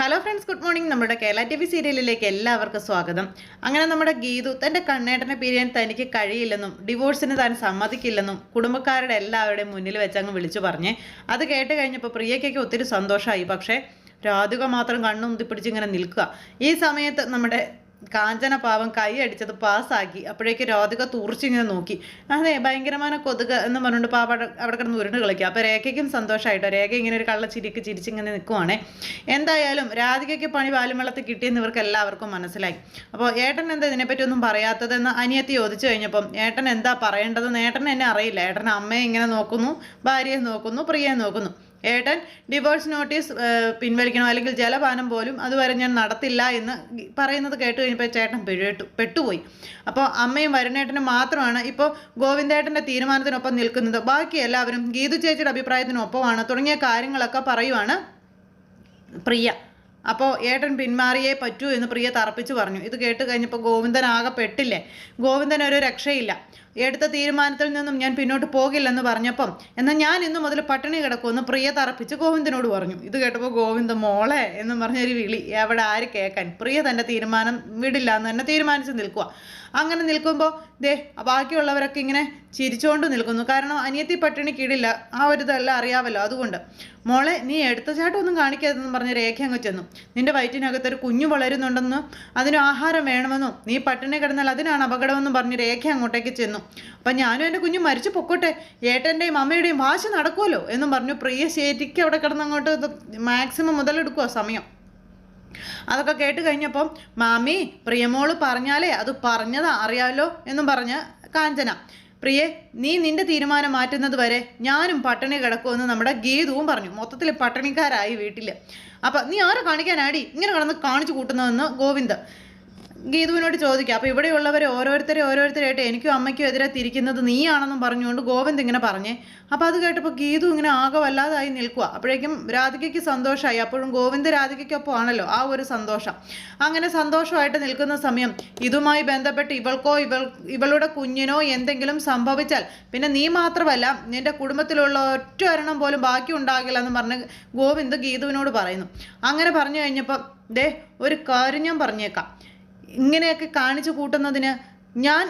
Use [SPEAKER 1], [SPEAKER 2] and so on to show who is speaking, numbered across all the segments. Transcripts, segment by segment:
[SPEAKER 1] Hello friends, good morning. നമ്മുടെ Kerala T V സീരിയലിലേക്ക് എല്ലാവർക്കും സ്വാഗതം. അങ്ങനെ നമ്മുടെ ഗീതു തൻ്റെ കണ്ണേട്ടനെ പിരിയാൻ തനിക്ക് കഴിയില്ലെന്നും ഡിവോഴ്സിന് താൻ സമ്മതിക്കില്ലെന്നും കുടുംബക്കാരുടെ എല്ലാവരുടെയും മുന്നിൽ വെച്ചങ്ങ് വിളിച്ചു പറഞ്ഞേ. അത് കേട്ട് കഴിഞ്ഞപ്പോൾ പ്രിയയ്ക്കൊക്കെ ഒത്തിരി സന്തോഷമായി. പക്ഷേ രാധിക മാത്രം കണ്ണുന്തി പിടിച്ചിങ്ങനെ നിൽക്കുക. ഈ സമയത്ത് നമ്മുടെ കാഞ്ചന പാവം കൈ അടിച്ചത് പാസ്സാക്കി. അപ്പോഴേക്ക് രാധിക തൂർച്ചിങ്ങനെ നോക്കി. അതെ, ഭയങ്കരമായ കൊതുക് എന്ന് പറഞ്ഞുകൊണ്ട് പാവ അവിടെ കിടന്ന് ഉരുണ്ട് കളിക്കുക. അപ്പോൾ രേഖയ്ക്കും സന്തോഷമായിട്ടോ. രേഖ ഇങ്ങനെ ഒരു കള്ളച്ചിരിക്ക് ചിരിച്ചിങ്ങനെ നിൽക്കുവാണേ. എന്തായാലും രാധികയ്ക്ക് പണി വാലുമള്ളത്തിൽ കിട്ടിയെന്ന് ഇവർക്ക് എല്ലാവർക്കും മനസ്സിലായി. അപ്പോൾ ഏട്ടൻ എന്താ ഇതിനെപ്പറ്റി ഒന്നും പറയാത്തതെന്ന് അനിയത്തി ചോദിച്ചു കഴിഞ്ഞപ്പം ഏട്ടൻ എന്താ പറയേണ്ടതെന്ന് ഏട്ടൻ എന്നെ അറിയില്ല. ഏട്ടൻ അമ്മയെ ഇങ്ങനെ നോക്കുന്നു, ഭാര്യയെ നോക്കുന്നു, പ്രിയയെ നോക്കുന്നു. ഏട്ടൻ ഡിവോഴ്സ് നോട്ടീസ് പിൻവലിക്കണം, അല്ലെങ്കിൽ ജലപാനം പോലും അതുവരെ ഞാൻ നടത്തില്ല എന്ന് പറയുന്നത് കേട്ട് കഴിഞ്ഞപ്പോൾ ചേട്ടൻ പെട്ടുപോയി. അപ്പോൾ അമ്മയും വരുണേട്ടനും മാത്രമാണ് ഇപ്പോൾ ഗോവിന്ദേട്ടൻ്റെ തീരുമാനത്തിനൊപ്പം നിൽക്കുന്നത്. ബാക്കി എല്ലാവരും ഗീതു ചേച്ചിയുടെ അഭിപ്രായത്തിനൊപ്പമാണ് തുടങ്ങിയ കാര്യങ്ങളൊക്കെ പറയുവാണ് പ്രിയ. അപ്പോൾ ഏട്ടൻ പിന്മാറിയേ പറ്റൂ എന്ന് പ്രിയ തറപ്പിച്ച് പറഞ്ഞു. ഇത് കേട്ട് കഴിഞ്ഞപ്പോൾ ഗോവിന്ദൻ ആകെ പെട്ടില്ലേ. ഗോവിന്ദൻ ഒരു രക്ഷയില്ല. എടുത്ത തീരുമാനത്തിൽ നിന്നും ഞാൻ പിന്നോട്ട് പോകില്ലെന്ന് പറഞ്ഞപ്പം എന്നാൽ ഞാൻ ഇന്നു മുതൽ പട്ടിണി കിടക്കുമെന്ന് പ്രിയ തറപ്പിച്ച് ഗോവിന്ദനോട് പറഞ്ഞു. ഇത് കേട്ടപ്പോൾ ഗോവിന്ദ മോളെ എന്ന് പറഞ്ഞൊരു വിളി. എവിടെ ആര് കേൾക്കാൻ. പ്രിയ തൻ്റെ തീരുമാനം വിടില്ല എന്ന് തന്നെ തീരുമാനിച്ച് നിൽക്കുക. അങ്ങനെ നിൽക്കുമ്പോൾ ബാക്കിയുള്ളവരൊക്കെ ഇങ്ങനെ ചിരിച്ചുകൊണ്ട് നിൽക്കുന്നു. കാരണം അനിയത്തി പട്ടിണിക്കിടില്ല, ആ ഒരു ഇതെല്ലാം അറിയാമല്ലോ. അതുകൊണ്ട് മോളെ നീ എടുത്തചാട്ടമൊന്നും കാണിക്കാതെന്ന് പറഞ്ഞ് രേഖ അങ്ങ് ചെന്നു. നിന്റെ വയറ്റിനകത്തൊരു കുഞ്ഞു വളരുന്നുണ്ടെന്നും അതിന് ആഹാരം വേണമെന്നും നീ പട്ടിണി കിടന്നാൽ അതിനാണ് അപകടമെന്നും പറഞ്ഞ് രേഖ അങ്ങോട്ടേക്ക് ചെന്നു. അപ്പം ഞാനും എൻ്റെ കുഞ്ഞു മരിച്ചു പൊക്കോട്ടെ, ഏട്ടൻ്റെയും അമ്മയുടെയും വാശി നടക്കുമല്ലോ എന്നും പറഞ്ഞു. പ്രിയ ശരിക്കും അവിടെ കിടന്നങ്ങോട്ട് മാക്സിമം മുതലെടുക്കുക സമയം. അതൊക്കെ കേട്ട് കഴിഞ്ഞപ്പം മാമി പ്രിയമോള് പറഞ്ഞാലേ അത് പറഞ്ഞതാ അറിയാമല്ലോ എന്നും പറഞ്ഞ് കാഞ്ചന. പ്രിയെ, നീ നിന്റെ തീരുമാനം മാറ്റുന്നത് വരെ ഞാനും പട്ടിണി കിടക്കുമെന്ന് നമ്മുടെ ഗീതുവും പറഞ്ഞു. മൊത്തത്തിൽ പട്ടിണിക്കാരായി വീട്ടിൽ. അപ്പം നീ ആരെ കാണിക്കാനാടി ഇങ്ങനെ കിടന്ന് കാണിച്ചു കൂട്ടുന്നതെന്ന് ഗോവിന്ദ് ഗീതുവിനോട് ചോദിക്കുക. അപ്പോൾ ഇവിടെയുള്ളവരെ ഓരോരുത്തരായിട്ട് എനിക്കും അമ്മയ്ക്കും എതിരെ തിരിക്കുന്നത് നീയാണെന്നും പറഞ്ഞുകൊണ്ട് ഗോവിന്ദ് ഇങ്ങനെ പറഞ്ഞേ. അപ്പോൾ അത് കേട്ടപ്പോൾ ഗീതു ഇങ്ങനെ ആകെ വല്ലാതായി നിൽക്കുക. അപ്പോഴേക്കും രാധികയ്ക്ക് സന്തോഷമായി. അപ്പോഴും ഗോവിന്ദ് രാധികയ്ക്കൊപ്പം ആണല്ലോ ആ ഒരു സന്തോഷം. അങ്ങനെ സന്തോഷമായിട്ട് നിൽക്കുന്ന സമയം ഇതുമായി ബന്ധപ്പെട്ട് ഇവളുടെ കുഞ്ഞിനോ എന്തെങ്കിലും സംഭവിച്ചാൽ പിന്നെ നീ മാത്രമല്ല നിന്റെ കുടുംബത്തിലുള്ള ഒറ്റ ഒരെണ്ണം പോലും ബാക്കി ഉണ്ടാകില്ല എന്ന് പറഞ്ഞ് ഗോവിന്ദ് ഗീതുവിനോട് പറയുന്നു. അങ്ങനെ പറഞ്ഞു കഴിഞ്ഞപ്പോൾ ഒരു കാര്യം ഞാൻ പറഞ്ഞേക്കാം. ഇങ്ങനെയൊക്കെ കാണിച്ചു കൂട്ടുന്നതിന് ഞാൻ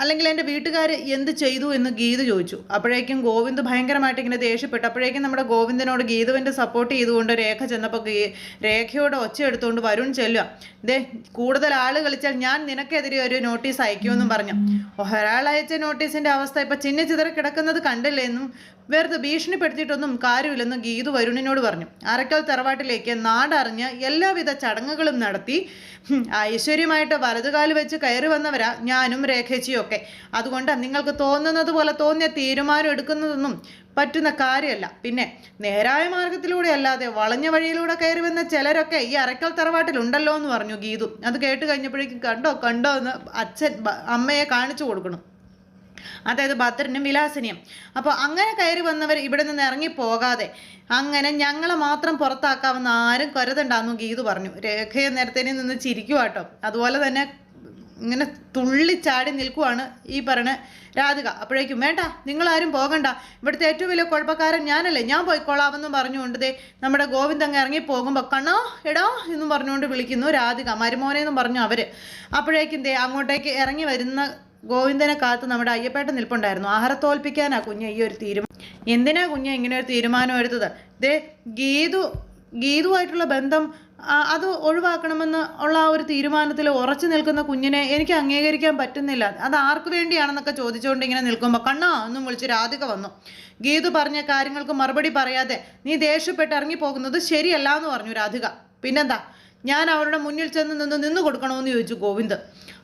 [SPEAKER 1] അല്ലെങ്കിൽ എൻ്റെ വീട്ടുകാർ എന്ത് ചെയ്തു എന്ന് ഗീതു ചോദിച്ചു. അപ്പോഴേക്കും ഗോവിന്ദ് ഭയങ്കരമായിട്ട് ഇങ്ങനെ ദേഷ്യപ്പെട്ടു. അപ്പോഴേക്കും നമ്മുടെ ഗോവിന്ദനോട് ഗീതുവിൻ്റെ സപ്പോർട്ട് ചെയ്തുകൊണ്ട് രേഖ ചെന്നപ്പോൾ രേഖയോട് ഒച്ച എടുത്തുകൊണ്ട് വരുൺ ചെല്ലുക. കൂടുതൽ ആൾ കളിച്ചാൽ ഞാൻ നിനക്കെതിരെ ഒരു നോട്ടീസ് അയക്കുമെന്നും പറഞ്ഞു. ഒരാൾ അയച്ച നോട്ടീസിൻ്റെ അവസ്ഥ ഇപ്പം ചിതറി കിടക്കുന്നത് കണ്ടില്ലേ എന്നും വെറുതെ ഭീഷണിപ്പെടുത്തിയിട്ടൊന്നും കാര്യമില്ലെന്ന് ഗീതു വരുണിനോട് പറഞ്ഞു. അരക്കൽ തറവാട്ടിലേക്ക് നാടറിഞ്ഞ് എല്ലാവിധ ചടങ്ങുകളും നടത്തി ഐശ്വര്യമായിട്ട് വലതുകാല് വെച്ച് കയറി വന്നവരാ ഞാനും രേഖേച്ചിയും ഒക്കെ. അതുകൊണ്ട് നിങ്ങൾക്ക് തോന്നുന്നത് പോലെ തോന്നിയ തീരുമാനം എടുക്കുന്നതൊന്നും പറ്റുന്ന കാര്യമല്ല. പിന്നെ നേരായ മാർഗത്തിലൂടെ അല്ലാതെ വളഞ്ഞ വഴിയിലൂടെ കയറി വന്ന ചിലരൊക്കെ ഈ അരക്കൽ തറവാട്ടിലുണ്ടല്ലോ എന്ന് പറഞ്ഞു ഗീതു. അത് കേട്ട് കഴിഞ്ഞപ്പോഴേക്കും കണ്ടോ എന്ന് അച്ഛൻ അമ്മയെ കാണിച്ചു കൊടുക്കണം. അതായത് ഭദ്രനും വിലാസിനിയും. അപ്പോൾ അങ്ങനെ കയറി വന്നവർ ഇവിടെ നിന്ന് ഇറങ്ങിപ്പോകാതെ അങ്ങനെ ഞങ്ങളെ മാത്രം പുറത്താക്കാമെന്ന് ആരും കരുതണ്ടാന്നു ഗീതു പറഞ്ഞു. രേഖയെ നേരത്തെ നിന്ന് ചിരിക്കുക കേട്ടോ. അതുപോലെ തന്നെ ഇങ്ങനെ തുള്ളിച്ചാടി നിൽക്കുവാണ് ഈ പറഞ്ഞ രാധിക. അപ്പോഴേക്കും വേണ്ട, നിങ്ങളാരും പോകണ്ട, ഇവിടുത്തെ ഏറ്റവും വലിയ കുഴപ്പക്കാരൻ ഞാനല്ലേ, ഞാൻ പോയിക്കോളാമെന്നും പറഞ്ഞുകൊണ്ട് നമ്മുടെ ഗോവിന്ദ് അങ്ങ് ഇറങ്ങി പോകുമ്പോൾ കണ്ണോ എടാ എന്നും പറഞ്ഞുകൊണ്ട് വിളിക്കുന്നു രാധിക. മരുമോനെന്നും പറഞ്ഞു അവർ. അപ്പോഴേക്കും അങ്ങോട്ടേക്ക് ഇറങ്ങി വരുന്ന ഗോവിന്ദനെ കാത്ത് നമ്മുടെ അയ്യപ്പേട്ടൻ നിൽപ്പുണ്ടായിരുന്നു. ആഹാരം തോൽപ്പിക്കാനാ കുഞ്ഞ് ഈ ഒരു തീരുമാനം. എന്തിനാ കുഞ്ഞ് ഇങ്ങനെ ഒരു തീരുമാനം എടുത്തത്? ഗീതുവായിട്ടുള്ള ബന്ധം അത് ഒഴിവാക്കണമെന്ന് ഉള്ള ആ ഒരു തീരുമാനത്തിൽ ഉറച്ചു നിൽക്കുന്ന കുഞ്ഞിനെ എനിക്ക് അംഗീകരിക്കാൻ പറ്റുന്നില്ല. അത് ആർക്ക് വേണ്ടിയാണെന്നൊക്കെ ചോദിച്ചുകൊണ്ട് ഇങ്ങനെ നിൽക്കുമ്പോൾ കണ്ണാ എന്നും വിളിച്ച് രാധിക വന്നു. ഗീതു പറഞ്ഞ കാര്യങ്ങൾക്ക് മറുപടി പറയാതെ നീ ദേഷ്യപ്പെട്ട് ഇറങ്ങിപ്പോകുന്നത് ശരിയല്ല എന്ന് പറഞ്ഞു രാധിക. പിന്നെന്താ, ഞാൻ അവരുടെ മുന്നിൽ ചെന്ന് നിന്ന് കൊടുക്കണമെന്ന് ചോദിച്ചു ഗോവിന്ദ്.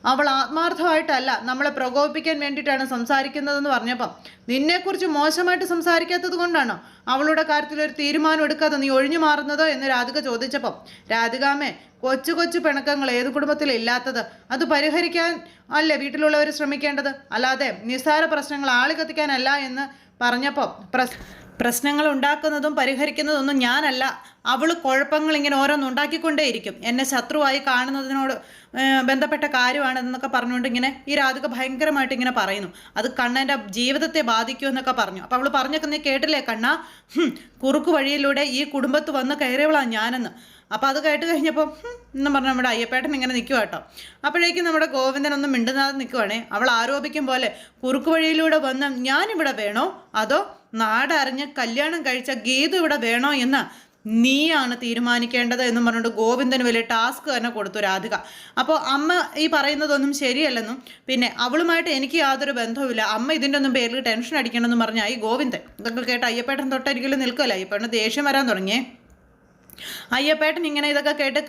[SPEAKER 1] അവൾ ആത്മാർത്ഥമായിട്ടല്ല നമ്മളെ പ്രകോപിപ്പിക്കാൻ വേണ്ടിയിട്ടാണ് സംസാരിക്കുന്നതെന്ന് പറഞ്ഞപ്പം നിന്നെക്കുറിച്ച് മോശമായിട്ട് സംസാരിക്കാത്തത് കൊണ്ടാണോ അവളുടെ കാര്യത്തിൽ ഒരു തീരുമാനം എടുക്കാതെ നീ ഒഴിഞ്ഞു മാറുന്നത് എന്ന് രാധിക ചോദിച്ചപ്പം രാധികാമേ, കൊച്ചു പിണക്കങ്ങൾ ഏത് കുടുംബത്തിലില്ലാത്തത്? അത് പരിഹരിക്കാൻ അല്ലേ വീട്ടിലുള്ളവർ ശ്രമിക്കേണ്ടത്, അല്ലാതെ നിസ്സാര പ്രശ്നങ്ങൾ ആളി കത്തിക്കാനല്ല എന്ന് പറഞ്ഞപ്പോൾ പ്രശ്നങ്ങൾ ഉണ്ടാക്കുന്നതും പരിഹരിക്കുന്നതൊന്നും ഞാനല്ല, അവൾ കുഴപ്പങ്ങൾ ഇങ്ങനെ ഓരോന്നുണ്ടാക്കിക്കൊണ്ടേയിരിക്കും, എന്നെ ശത്രുവായി കാണുന്നതിനോട് ബന്ധപ്പെട്ട കാര്യമാണെന്നൊക്കെ പറഞ്ഞുകൊണ്ട് ഇങ്ങനെ ഈ രാധിക ഭയങ്കരമായിട്ട് ഇങ്ങനെ പറയുന്നു. അത് കണ്ണൻ്റെ ജീവിതത്തെ ബാധിക്കുമെന്നൊക്കെ പറഞ്ഞു. അപ്പോൾ അവൾ പറഞ്ഞൊക്കെ നീ കേട്ടില്ലേ കണ്ണ, കുറുക്കു വഴിയിലൂടെ ഈ കുടുംബത്ത് വന്ന് കയറിയവളാണ് ഞാനെന്ന്. അപ്പോൾ അത് കേട്ട് കഴിഞ്ഞപ്പോൾ എന്നും പറഞ്ഞ് നമ്മുടെ അയ്യപ്പേട്ടൻ ഇങ്ങനെ നിൽക്കുക കേട്ടോ. അപ്പോഴേക്കും നമ്മുടെ ഗോവിന്ദനൊന്നും മിണ്ടുന്നാതെ നിൽക്കുവാണേ. അവൾ ആരോപിക്കും പോലെ കുറുക്കു വഴിയിലൂടെ വന്ന് ഞാനിവിടെ വേണോ അതോ നാടറിഞ്ഞ് കല്യാണം കഴിച്ച ഗീതു ഇവിടെ വേണോ എന്ന് നീയാണ് തീരുമാനിക്കേണ്ടത് എന്നും പറഞ്ഞുകൊണ്ട് ഗോവിന്ദന് വലിയ ടാസ്ക് തന്നെ കൊടുത്തു രാധിക. അപ്പോൾ അമ്മ ഈ പറയുന്നതൊന്നും ശരിയല്ലെന്നും പിന്നെ അവളുമായിട്ട് എനിക്ക് യാതൊരു ബന്ധവുമില്ല, അമ്മ ഇതിൻ്റെ ഒന്നും പേരിൽ ടെൻഷൻ അടിക്കണമെന്നും പറഞ്ഞാൽ ഈ ഗോവിന്ദൻ ഇതൊക്കെ കേട്ട് അയ്യപ്പേട്ടൻ തൊട്ടരികിലും നിൽക്കുമല്ലോ. അയ്യപ്പേട്ടന് ദേഷ്യം വരാൻ തുടങ്ങിയേ. അയ്യപ്പേട്ടൻ ഇങ്ങനെ ഇതൊക്കെ കേട്ട്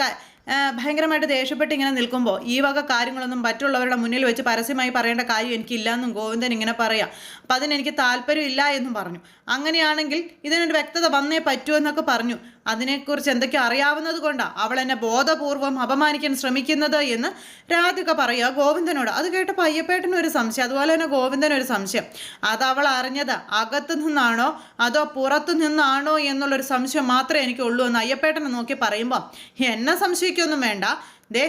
[SPEAKER 1] ഭയങ്കരമായിട്ട് ദേഷ്യപ്പെട്ട് ഇങ്ങനെ നിൽക്കുമ്പോൾ ഈ വക കാര്യങ്ങളൊന്നും മറ്റുള്ളവരുടെ മുന്നിൽ വെച്ച് പരസ്യമായി പറയേണ്ട കാര്യം എനിക്കില്ലയെന്നും ഗോവിന്ദൻ ഇങ്ങനെ പറയാം. അപ്പം അതിനെനിക്ക് താല്പര്യമില്ല എന്നും പറഞ്ഞു. അങ്ങനെയാണെങ്കിൽ ഇതിനൊരു വ്യക്തത വന്നേ പറ്റൂ എന്നൊക്കെ പറഞ്ഞു. അതിനെക്കുറിച്ച് എന്തൊക്കെ അറിയാവുന്നത് കൊണ്ടാണ് അവൾ എന്നെ ബോധപൂർവം അപമാനിക്കാൻ ശ്രമിക്കുന്നത് എന്ന് രാധിക പറയുക ഗോവിന്ദനോട്. അത് കേട്ടപ്പോൾ അയ്യപ്പേട്ടനൊരു സംശയം, അതുപോലെ തന്നെ ഗോവിന്ദനൊരു സംശയം. അത് അവൾ അറിഞ്ഞത് അകത്തു നിന്നാണോ അതോ പുറത്തു നിന്നാണോ എന്നുള്ളൊരു സംശയം മാത്രമേ എനിക്കുള്ളൂ എന്ന് അയ്യപ്പേട്ടനെ നോക്കി പറയുമ്പോൾ എന്നെ സംശയിക്കൊന്നും വേണ്ട, ദേ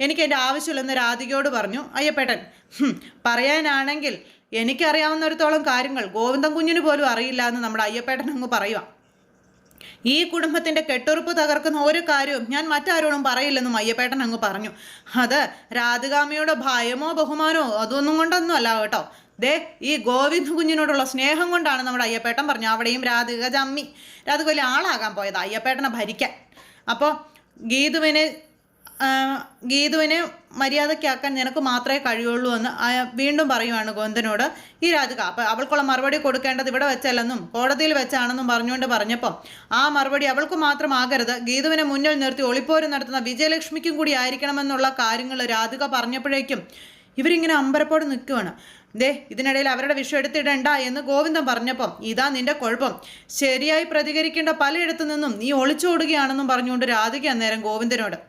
[SPEAKER 1] എനിക്ക് എൻ്റെ ആവശ്യമില്ലെന്ന് രാധികയോട് പറഞ്ഞു അയ്യപ്പേട്ടൻ. പറയാനാണെങ്കിൽ എനിക്കറിയാവുന്നിടത്തോളം കാര്യങ്ങൾ ഗോവിന്ദൻ കുഞ്ഞിന് പോലും അറിയില്ല എന്ന് നമ്മുടെ അയ്യപ്പേട്ടൻ അങ്ങ് പറയുക. ഈ കുടുംബത്തിൻ്റെ കെട്ടുറപ്പ് തകർക്കുന്ന ഒരു കാര്യവും ഞാൻ മറ്റാരോടും പറയില്ലെന്നും അയ്യപ്പേട്ടൻ അങ്ങ് പറഞ്ഞു. അത് രാധികാമ്മയുടെ ഭയമോ ബഹുമാനോ അതൊന്നും കൊണ്ടൊന്നും അല്ല കേട്ടോ. ദേ ഈ ഗോവിന്ദ കുഞ്ഞിനോടുള്ള സ്നേഹം കൊണ്ടാണ് നമ്മുടെ അയ്യപ്പേട്ടൻ പറഞ്ഞു. അവിടെയും രാധിക ജമ്മി രാധിക വലിയ ആളാകാൻ പോയത് അയ്യപ്പേട്ടനെ ഭരിക്കാൻ. അപ്പോൾ ഗീതുവിനെ മര്യാദയ്ക്കാക്കാൻ നിനക്ക് മാത്രമേ കഴിയുള്ളൂ എന്ന് വീണ്ടും പറയുവാണ് ഗോവിന്ദനോട് ഈ രാധിക. അപ്പോൾ അവൾക്കുള്ള മറുപടി കൊടുക്കേണ്ടത് ഇവിടെ വെച്ചല്ലെന്നും കോടതിയിൽ വെച്ചാണെന്നും പറഞ്ഞുകൊണ്ട് പറഞ്ഞപ്പോൾ ആ മറുപടി അവൾക്ക് മാത്രമാകരുത്, ഗീതുവിനെ മുന്നിൽ നിർത്തി ഒളിപ്പോര് നടത്തുന്ന വിജയലക്ഷ്മിക്കും കൂടി ആയിരിക്കണമെന്നുള്ള കാര്യങ്ങൾ രാധിക പറഞ്ഞപ്പോഴേക്കും ഇവരിങ്ങനെ അമ്പരപ്പോട് നിൽക്കുകയാണ്. ദേ ഇതിനിടയിൽ അവരുടെ വിഷയം എടുത്തിടണ്ട എന്ന് ഗോവിന്ദൻ പറഞ്ഞപ്പം ഇതാ നിന്റെ കുഴപ്പം, ശരിയായി പ്രതികരിക്കേണ്ട പലയിടത്തു നിന്നും നീ ഒളിച്ചോടുകയാണെന്നും പറഞ്ഞുകൊണ്ട് രാധിക അന്നേരം ഗോവിന്ദനോട്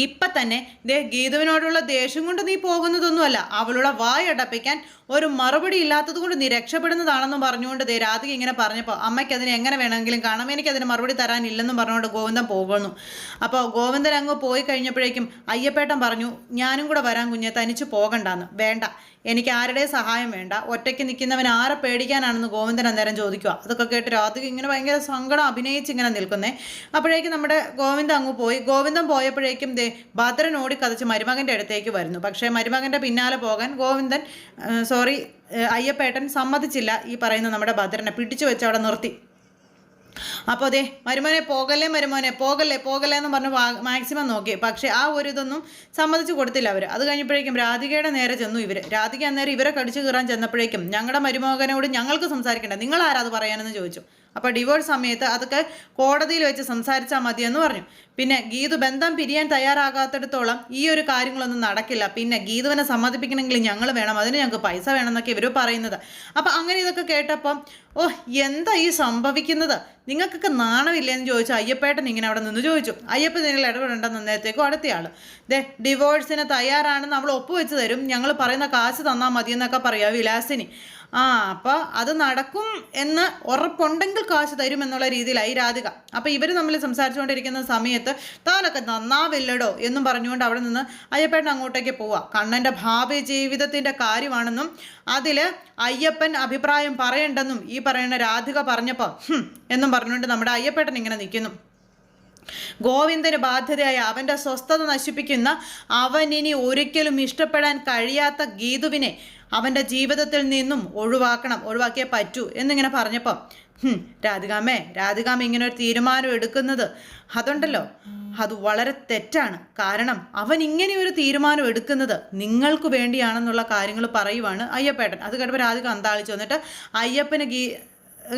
[SPEAKER 1] ഇപ്പം തന്നെ ദേ ഗീതുവിനോടുള്ള ദേഷ്യം കൊണ്ട് നീ പോകുന്നതൊന്നുമല്ല, അവളുടെ വായടപ്പിക്കാൻ ഒരു മറുപടി ഇല്ലാത്തത് കൊണ്ട് നീ രക്ഷപ്പെടുന്നതാണെന്നും പറഞ്ഞുകൊണ്ട് ദേ രാധിക ഇങ്ങനെ പറഞ്ഞപ്പോൾ അമ്മയ്ക്ക് അതിനെ എങ്ങനെ വേണമെങ്കിലും കാണാം, എനിക്കതിന് മറുപടി തരാനില്ലെന്നും പറഞ്ഞുകൊണ്ട് ഗോവിന്ദൻ പോകുന്നു. അപ്പോൾ ഗോവിന്ദൻ അങ്ങ് പോയി കഴിഞ്ഞപ്പോഴേക്കും അയ്യപ്പേട്ടൻ പറഞ്ഞു ഞാനും കൂടെ വരാൻ കുഞ്ഞെ, തനിച്ച് പോകണ്ടെന്ന്. വേണ്ട, എനിക്ക് ആരുടെ സഹായം വേണ്ട, ഒറ്റയ്ക്ക് നിൽക്കുന്നവൻ ആരെ പേടിക്കാനാണെന്ന് ഗോവിന്ദൻ അന്നേരം ചോദിക്കുക. അതൊക്കെ കേട്ട് രാധിക ഇങ്ങനെ ഭയങ്കര സങ്കടം അഭിനയിച്ച് ഇങ്ങനെ നിൽക്കുന്നേ. അപ്പോഴേക്കും നമ്മുടെ ഗോവിന്ദൻ അങ്ങ് പോയി. ഗോവിന്ദൻ പോയപ്പോഴേക്കും ദേ ഭദ്രൻ ഓടിക്കതച്ച് മരുമകൻ്റെ അടുത്തേക്ക് വരുന്നു. പക്ഷേ മരുമകൻ്റെ പിന്നാലെ പോകാൻ അയ്യപ്പേട്ടൻ സമ്മതിച്ചില്ല. ഈ പറയുന്ന നമ്മുടെ ഭദ്രനെ പിടിച്ചു വെച്ച് അവിടെ നിർത്തി. അപ്പോൾ അതെ മരുമോനെ പോകല്ലേ എന്ന് പറഞ്ഞ് മാക്സിമം നോക്കി. പക്ഷേ ആ ഒരു ഇതൊന്നും സമ്മതിച്ചു കൊടുത്തില്ല അവർ. അത് കഴിഞ്ഞപ്പോഴേക്കും രാധികയുടെ നേരെ ചെന്നു ഇവർ. രാധിക അന്നേരം ഇവരെ കടിച്ചു കീറാൻ ചെന്നപ്പോഴേക്കും ഞങ്ങളുടെ മരുമകനോട് ഞങ്ങൾക്ക് സംസാരിക്കേണ്ട, നിങ്ങൾ ആരാ അത് പറയാനെന്ന് ചോദിച്ചു. അപ്പോൾ ഡിവോഴ്സ് സമയത്ത് അതൊക്കെ കോടതിയിൽ വെച്ച് സംസാരിച്ചാൽ മതിയെന്ന് പറഞ്ഞു. പിന്നെ ഗീതു ബന്ധം പിരിയാൻ തയ്യാറാകാത്തിടത്തോളം ഈ ഒരു കാര്യങ്ങളൊന്നും നടക്കില്ല. പിന്നെ ഗീതുവിനെ സമ്മതിപ്പിക്കണമെങ്കിൽ ഞങ്ങൾ വേണം, അതിന് ഞങ്ങൾക്ക് പൈസ വേണമെന്നൊക്കെ ഇവർ പറയുന്നത്. അപ്പം അങ്ങനെ ഇതൊക്കെ കേട്ടപ്പം എന്താ ഈ സംഭവിക്കുന്നത്, നിങ്ങൾക്കൊക്കെ നാണമില്ലെന്ന് ചോദിച്ചു അയ്യപ്പേട്ടൻ ഇങ്ങനെ അവിടെ നിന്ന് ചോദിച്ചു. അയ്യപ്പൻ നിങ്ങൾ ഇടപെടേണ്ടെന്ന് നേരത്തേക്കും അടുത്തയാൾ ഡിവോഴ്സിന് തയ്യാറാണെന്ന് അവൾ ഒപ്പുവെച്ച് തരും, ഞങ്ങൾ പറയുന്ന കാശ് തന്നാൽ മതിയെന്നൊക്കെ പറയാം വിലാസിനി. അപ്പോൾ അത് നടക്കും എന്ന് ഉറപ്പുണ്ടെങ്കിൽ കാശ് തരുമെന്നുള്ള രീതിയിലായി രാധിക. അപ്പോൾ ഇവർ തമ്മിൽ സംസാരിച്ചുകൊണ്ടിരിക്കുന്ന സമയത്ത് താനൊക്കെ നന്നാവില്ലടോ എന്നും പറഞ്ഞുകൊണ്ട് അവിടെ നിന്ന് അയ്യപ്പേട്ടൻ അങ്ങോട്ടേക്ക് പോവാം. കണ്ണൻ്റെ ഭാവി ജീവിതത്തിൻ്റെ കാര്യമാണെന്നും അതിൽ അയ്യപ്പൻ അഭിപ്രായം പറയണ്ടെന്നും ഈ പറയുന്ന രാധിക പറഞ്ഞപ്പോൾ എന്നും പറഞ്ഞുകൊണ്ട് നമ്മുടെ അയ്യപ്പേട്ടൻ ഇങ്ങനെ നിൽക്കുന്നു. ഗോവിന്ദന് ബാധ്യതയായ അവൻ്റെ സ്വസ്ഥത നശിപ്പിക്കുന്ന, അവനിനി ഒരിക്കലും ഇഷ്ടപ്പെടാൻ കഴിയാത്ത ഗീതുവിനെ അവൻ്റെ ജീവിതത്തിൽ നിന്നും ഒഴിവാക്കിയേ പറ്റൂ എന്നിങ്ങനെ പറഞ്ഞപ്പം രാധികാമ്മ ഇങ്ങനെ ഒരു തീരുമാനം എടുക്കുന്നത് അതുണ്ടല്ലോ അത് വളരെ തെറ്റാണ്. കാരണം അവൻ ഇങ്ങനെ ഒരു തീരുമാനം എടുക്കുന്നത് നിങ്ങൾക്ക് വേണ്ടിയാണെന്നുള്ള കാര്യങ്ങൾ പറയുവാണ് അയ്യപ്പേട്ടൻ. അത് കേട്ടപ്പോൾ രാധിക അന്താളിച്ചു. വന്നിട്ട് അയ്യപ്പന്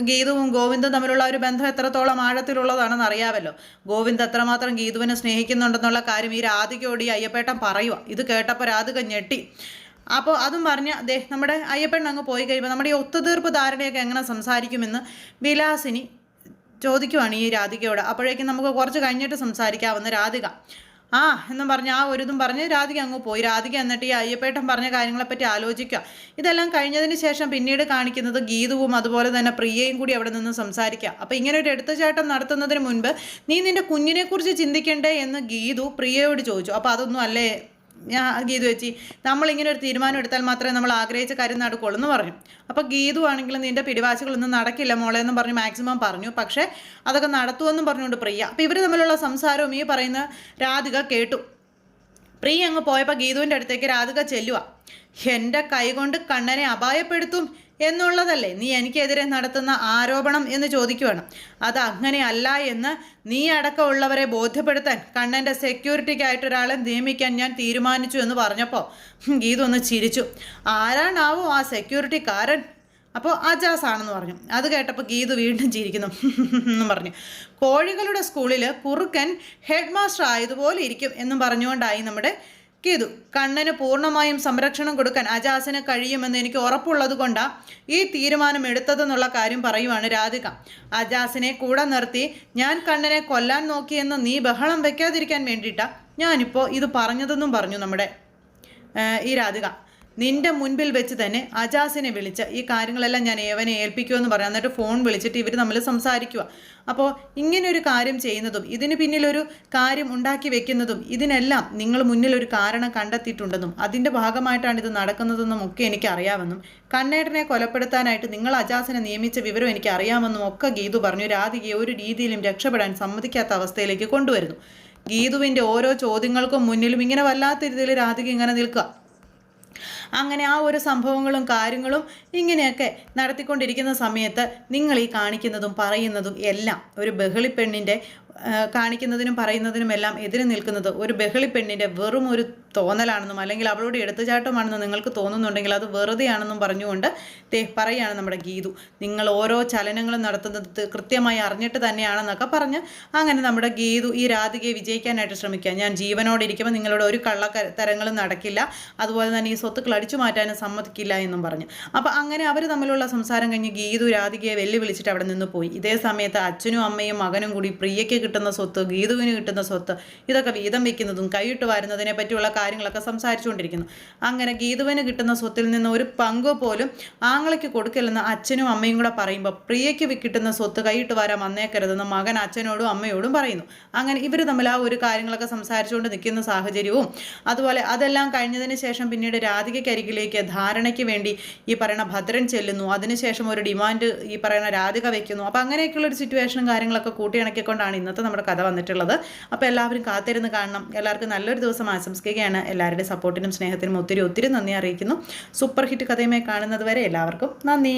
[SPEAKER 1] ഗീതുവും ഗോവിന്ദും തമ്മിലുള്ള ഒരു ബന്ധം എത്രത്തോളം ആഴത്തിലുള്ളതാണെന്ന് അറിയാമല്ലോ. ഗോവിന്ദ് എത്രമാത്രം ഗീതുവിനെ സ്നേഹിക്കുന്നുണ്ടെന്നുള്ള കാര്യം ഈ രാധികയോട് ഈ അയ്യപ്പേട്ടൻ പറയുക. ഇത് കേട്ടപ്പോൾ രാധിക ഞെട്ടി. അപ്പോൾ അതും പറഞ്ഞ് നമ്മുടെ അയ്യപ്പൻ അങ്ങ് പോയി കഴിയുമ്പോൾ നമ്മുടെ ഈ ഒത്തുതീർപ്പ് ധാരണയൊക്കെ എങ്ങനെ സംസാരിക്കുമെന്ന് വിലാസിനി ചോദിക്കുവാണ് ഈ രാധികയോട്. അപ്പോഴേക്കും നമുക്ക് കുറച്ച് കഴിഞ്ഞിട്ട് സംസാരിക്കാവുന്ന രാധിക എന്നും പറഞ്ഞ് ആ ഒരു ഇതും പറഞ്ഞ് രാധിക അങ്ങ് പോയി. രാധിക എന്നിട്ട് ഈ അയ്യപ്പേട്ടൻ പറഞ്ഞ കാര്യങ്ങളെപ്പറ്റി ആലോചിക്കുക. ഇതെല്ലാം കഴിഞ്ഞതിന് ശേഷം പിന്നീട് കാണിക്കുന്നത് ഗീതുവും അതുപോലെ തന്നെ പ്രിയയും കൂടി അവിടെ നിന്ന് സംസാരിക്കുക. അപ്പോൾ ഇങ്ങനെ ഒരു എടുത്തുചാട്ടം നടത്തുന്നതിന് മുൻപ് നീ നിൻ്റെ കുഞ്ഞിനെക്കുറിച്ച് ചിന്തിക്കണ്ടേ എന്ന് ഗീതു പ്രിയയോട് ചോദിച്ചു. അപ്പോൾ അതൊന്നും അല്ലേ ഗീതു ചേച്ചി, നമ്മളിങ്ങനെ ഒരു തീരുമാനം എടുത്താൽ മാത്രമേ നമ്മൾ ആഗ്രഹിച്ച കാര്യം നടക്കുള്ളൂ എന്ന് പറഞ്ഞു. അപ്പോൾ ഗീതു ആണെങ്കിലും നിൻ്റെ പിടിവാശികളൊന്നും നടക്കില്ല മോളെ എന്നും പറഞ്ഞ് മാക്സിമം പറഞ്ഞു. പക്ഷേ അതൊക്കെ നടത്തുമെന്നും പറഞ്ഞുകൊണ്ട് പ്രിയ. അപ്പോൾ ഇവർ തമ്മിലുള്ള സംസാരവും ഈ പറയുന്ന രാധിക കേട്ടു. പ്രിയ അങ്ങ് പോയപ്പോൾ ഗീതുവിൻ്റെ അടുത്തേക്ക് രാധിക ചെല്ലുക. എൻ്റെ കൈകൊണ്ട് കണ്ണനെ അപായപ്പെടുത്തും എന്നുള്ളതല്ലേ നീ എനിക്കെതിരെ നടത്തുന്ന ആരോപണം എന്ന് ചോദിക്കുകയാണ്. അത് അങ്ങനെയല്ല എന്ന് നീ അടക്കമുള്ളവരെ ബോധ്യപ്പെടുത്താൻ കണ്ണൻ്റെ സെക്യൂരിറ്റിക്കായിട്ടൊരാളെ നിയമിക്കാൻ ഞാൻ തീരുമാനിച്ചു എന്ന് പറഞ്ഞപ്പോൾ ഗീതു ഒന്ന് ചിരിച്ചു. ആരാണാവോ ആ സെക്യൂരിറ്റിക്കാരൻ? അപ്പോൾ അജാസ് ആണെന്ന് പറഞ്ഞു. അത് കേട്ടപ്പോൾ ഗീതു വീണ്ടും ചിരിക്കുന്നു എന്നും പറഞ്ഞു. കോഴികളുടെ സ്കൂളിൽ കുറുക്കൻ ഹെഡ് മാസ്റ്റർ ആയതുപോലെ ഇരിക്കും എന്നും പറഞ്ഞുകൊണ്ടായി നമ്മുടെ ഗീതു. കണ്ണന് പൂർണ്ണമായും സംരക്ഷണം കൊടുക്കാൻ അജാസിന് കഴിയുമെന്ന് എനിക്ക് ഉറപ്പുള്ളത് കൊണ്ടാണ് ഈ തീരുമാനം എടുത്തതെന്നുള്ള കാര്യം പറയുവാണ് രാധിക. അജാസിനെ കൂടെ നിർത്തി ഞാൻ കണ്ണനെ കൊല്ലാൻ നോക്കിയെന്ന് നീ ബഹളം വെക്കാതിരിക്കാൻ വേണ്ടിയിട്ടാണ് ഞാനിപ്പോൾ ഇത് പറഞ്ഞതെന്നും പറഞ്ഞു നമ്മുടെ ഈ രാധിക. നിന്റെ മുൻപിൽ വെച്ച് തന്നെ അജാസിനെ വിളിച്ച് ഈ കാര്യങ്ങളെല്ലാം ഞാൻ ഏവനെ ഏൽപ്പിക്കുമെന്ന് പറയാം. എന്നിട്ട് ഫോൺ വിളിച്ചിട്ട് ഇവർ തമ്മിൽ സംസാരിക്കുക. അപ്പോൾ ഇങ്ങനൊരു കാര്യം ചെയ്യുന്നതും ഇതിന് പിന്നിലൊരു കാര്യം ഉണ്ടാക്കി വെക്കുന്നതും ഇതിനെല്ലാം നിങ്ങൾ മുന്നിലൊരു കാരണം കണ്ടെത്തിയിട്ടുണ്ടെന്നും അതിൻ്റെ ഭാഗമായിട്ടാണ് ഇത് നടക്കുന്നതെന്നും ഒക്കെ എനിക്കറിയാമെന്നും കണ്ണേട്ടനെ കൊലപ്പെടുത്താനായിട്ട് നിങ്ങൾ അജാസിനെ നിയമിച്ച വിവരം എനിക്കറിയാമെന്നും ഒക്കെ ഗീതു പറഞ്ഞു. രാധികയെ ഒരു രീതിയിലും രക്ഷപ്പെടാൻ സമ്മതിക്കാത്ത അവസ്ഥയിലേക്ക് കൊണ്ടുവരുന്നു. ഗീതുവിൻ്റെ ഓരോ ചോദ്യങ്ങൾക്കും മുന്നിലും ഇങ്ങനെ വല്ലാത്ത രീതിയിൽ രാധിക ഇങ്ങനെ നിൽക്കുക. അങ്ങനെ ആ ഒരു സംഭവങ്ങളും കാര്യങ്ങളും ഇങ്ങനെയൊക്കെ നടത്തിക്കൊണ്ടിരിക്കുന്ന സമയത്ത് നിങ്ങൾ ഈ കാണിക്കുന്നതും പറയുന്നതും എല്ലാം ഒരു ബഹളിപ്പെണ്ണിൻ്റെ കാണിക്കുന്നതിനും പറയുന്നതിനുമെല്ലാം എതിരെ നിൽക്കുന്നത് ഒരു ബഹളിപ്പെണ്ണിൻ്റെ വെറും ഒരു തോന്നലാണെന്നും അല്ലെങ്കിൽ അവളോട് എടുത്തുചാട്ടമാണെന്നും നിങ്ങൾക്ക് തോന്നുന്നുണ്ടെങ്കിൽ അത് വെറുതെയാണെന്നും പറഞ്ഞുകൊണ്ട് പറയുകയാണ് നമ്മുടെ ഗീതു. നിങ്ങൾ ഓരോ ചലനങ്ങളും നടത്തുന്നത് കൃത്യമായി അറിഞ്ഞിട്ട് തന്നെയാണെന്നൊക്കെ പറഞ്ഞ് അങ്ങനെ നമ്മുടെ ഗീതു ഈ രാധികയെ വിജയിക്കാനായിട്ട് ശ്രമിക്കുക. ഞാൻ ജീവനോടെ ഇരിക്കുമ്പോൾ നിങ്ങളുടെ ഒരു കള്ളത്തരങ്ങളും നടക്കില്ല, അതുപോലെ തന്നെ ഈ സ്വത്തുക്കൾ അടിച്ചു മാറ്റാനും സമ്മതിക്കില്ല എന്നും പറഞ്ഞു. അപ്പോൾ അങ്ങനെ അവർ തമ്മിലുള്ള സംസാരം കഴിഞ്ഞ് ഗീതു രാധികയെ വെല്ലുവിളിച്ചിട്ട് അവിടെ നിന്ന് പോയി. ഇതേ സമയത്ത് അച്ഛനും അമ്മയും മകനും കൂടി പ്രിയയ്ക്ക് കിട്ടുന്ന സ്വത്ത്, ഗീതുവിന് കിട്ടുന്ന സ്വത്ത് ഇതൊക്കെ വീതം വയ്ക്കുന്നതും കൈയിട്ട് വരുന്നതിനെ പറ്റിയുള്ള കാര്യങ്ങളൊക്കെ സംസാരിച്ചുകൊണ്ടിരിക്കുന്നു. അങ്ങനെ ഗീതുവിന് കിട്ടുന്ന സ്വത്തിൽ നിന്ന് ഒരു പങ്ക് പോലും ആങ്ങളയ്ക്ക് കൊടുക്കില്ലെന്ന് അച്ഛനും അമ്മയും കൂടെ പറയുമ്പോൾ പ്രിയയ്ക്ക് കിട്ടുന്ന സ്വത്ത് കൈയിട്ട് വരാൻ വന്നേക്കരുതെന്ന് മകൻ അച്ഛനോടും അമ്മയോടും പറയുന്നു. അങ്ങനെ ഇവർ തമ്മിൽ ആ ഒരു കാര്യങ്ങളൊക്കെ സംസാരിച്ചുകൊണ്ട് നിൽക്കുന്ന സാഹചര്യവും അതുപോലെ അതെല്ലാം കഴിഞ്ഞതിന് ശേഷം പിന്നീട് രാധികയ്ക്കരികിലേക്ക് ധാരണയ്ക്ക് വേണ്ടി ഈ പറയുന്ന ഭദ്രൻ ചെല്ലുന്നു. അതിനുശേഷം ഒരു ഡിമാൻഡ് ഈ പറയുന്ന രാധിക വയ്ക്കുന്നു. അപ്പോൾ അങ്ങനെയൊക്കെയുള്ളൊരു സിറ്റുവേഷനും കാര്യങ്ങളൊക്കെ കൂട്ടിയിണക്കിക്കൊണ്ടാണ് ഇന്നത്തെ നമ്മുടെ കഥ വന്നിട്ടുള്ളത്. അപ്പോൾ എല്ലാവരും കാത്തിരുന്ന് കാണണം. എല്ലാവർക്കും നല്ലൊരു ദിവസം ആശംസിക്കുകയാണ്. എല്ലാവരുടെയും സപ്പോർട്ടിനും സ്നേഹത്തിനും ഒത്തിരി ഒത്തിരി നന്ദി അറിയിക്കുന്നു. സൂപ്പർ ഹിറ്റ് കഥയുമായി കാണുന്നത് വരെ എല്ലാവർക്കും നന്ദി.